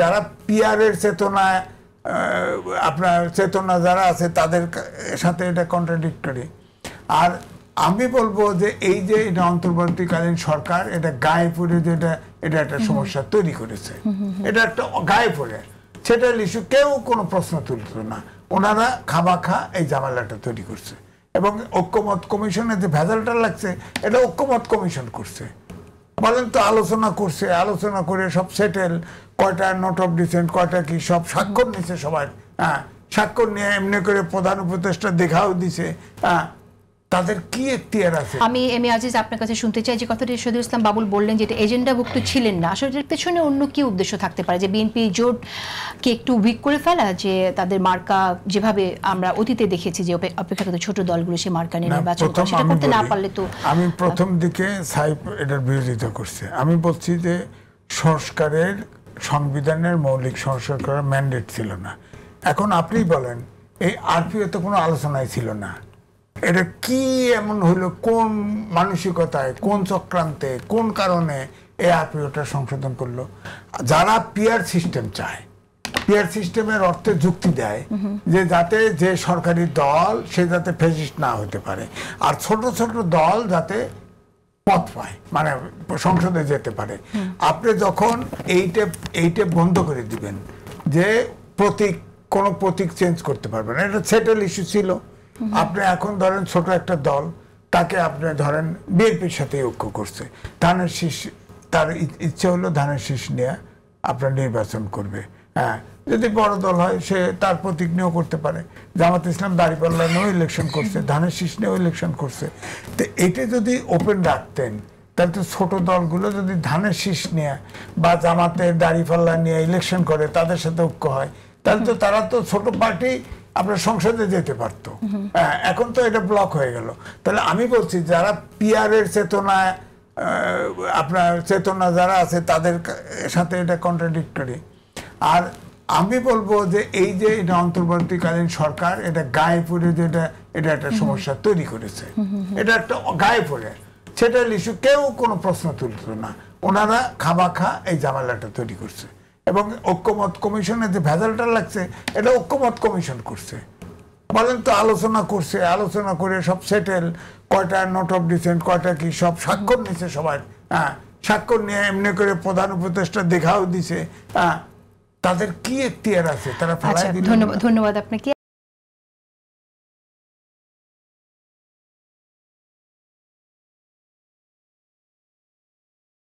যারা পিআরের চেতনায় আপনার চেতনা যারা আছে তাদের সাথে এটা কন্ট্রাডিক্টরি। আর আমি বলবো যে এই যে এটা অন্তর্বর্তীকালীন সরকার এটা গায়ে পড়ে যেটা এটা একটা সমস্যা তৈরি করেছে, এটা একটা গায়ে পড়ে সেটার ইস্যু কেউ কোনো প্রশ্ন তুলত না, ওনারা খামাখা এই ঝামেলাটা তৈরি করছে। এবং ঐক্যমত কমিশনে যে ভেজালটা লাগছে এটা ঐক্যমত কমিশন করছে, বলেন তো আলোচনা করছে, আলোচনা করে সব সেটেল, কয়টা নোট অফ ডিসেন্ট কয়টা কি সব স্বাক্ষর নিছে সবাই, হ্যাঁ স্বাক্ষর নিয়ে এমনি করে প্রধান উপদেষ্টা দেখাও দিছে, হ্যাঁ তাদের কি এখতিয়ার আছে। আমি আজিজ আপনার কাছে শুনতে চাই যে কথাটি শহীদুল ইসলাম বাবুল বললেন যে এটা এজেন্ডাভুক্ত ছিলেন না, আসলে এর পেছনে অন্য কি উদ্দেশ্য থাকতে পারে, যে বিএনপি জোটকে একটু উইক করে ফেলা, যে তাদের মার্কা যেভাবে আমরা অতীতে দেখেছি যে অপেক্ষাকৃত ছোট দলগুলো সে মার্কা নিয়ে নির্বাচন করে সেটা করতে না পারলে তো। আমি প্রথম দিকে সাইফ এটার বিরোধিতা করছে, আমি বলছি যে সংস্কারের সংবিধানের মৌলিক সংস্কার করার ম্যান্ডেট ছিল না। এখন আপনি বলেন এই আরপিও তো কোনো আলোচনায় ছিল না, এটা কি এমন হইলো, কোন মানসিকতায়, কোন চক্রান্তে, কোন কারণে এই আরপিওটা সংশোধন করলো। যারা পিআর সিস্টেম চায়, পিআর সিস্টেমের অর্থে যুক্তি দেয় যে যাতে যে সরকারি দল সে যাতে ফ্যাসিস্ট না হতে পারে, আর ছোট ছোট দল যাতে পথ পায়, মানে সংসদে যেতে পারে। আপনি যখন এইটা বন্ধ করে দিবেন যে কোনো প্রতীক চেঞ্জ করতে পারবেন, এটা সেটেল ইস্যু ছিল। আপনি এখন ধরেন ছোট একটা দল, তাকে আপনি ধরেন বিএনপির সাথে ঐক্য করছে, ধানের শীষ, তার ইচ্ছে হলো ধানের শীষ নিয়ে আপনার নির্বাচন করবে, হ্যাঁ যদি বড় দল হয় সে তার প্রতীক নিয়েও করতে পারে। জামাত ইসলাম দাঁড়িপাল্লা নিয়েও ইলেকশন করছে, ধানের শীষ নিয়েও ইলেকশন করছে। তো এটা যদি ওপেন রাখতেন তাহলে তো ছোট দলগুলো যদি ধানের শীষ নিয়ে বা জামাতের দাঁড়িপাল্লা নিয়ে ইলেকশন করে, তাদের সাথে ঐক্য হয়, তাহলে তো তারা তো ছোট পার্টি আপনার সংসদে যেতে পারতো। এখন তো এটা ব্লক হয়ে গেল। তাহলে আমি বলছি যারা পিআরের চেতনায় আপনার চেতনা যারা আছে তাদের সাথে এটা কন্ট্রাডিক্টরি। আর আমি বলবো যে এই যে এটা অন্তর্বর্তীকালীন সরকার এটা গায়ে পড়ে যেটা এটা একটা সমস্যা তৈরি করেছে, এটা একটা গায়ে পড়ে সেটার ইস্যু কেউ কোনো প্রশ্ন তুলত না, ওনারা খামাখা এই ঝামেলাটা তৈরি করছে। এবং ঐক্যমত কমিশনে যে ভেজালটা লাগছে এটা ঐক্যমত কমিশন করছে, বলেন তো আলোচনা করছে, আলোচনা করে সব সেটেল, কয়টা নোট অফ ডিসেন্ট কয়টা কি সব স্বাক্ষর নিছে সবাই, হ্যাঁ স্বাক্ষর নিয়ে এমনি করে প্রধান উপদেষ্টা দেখাও দিছে, হ্যাঁ তাদের কি এখতিয়ার আছে, তারা ফেলাই দিল। ধন্যবাদ আপনাকে।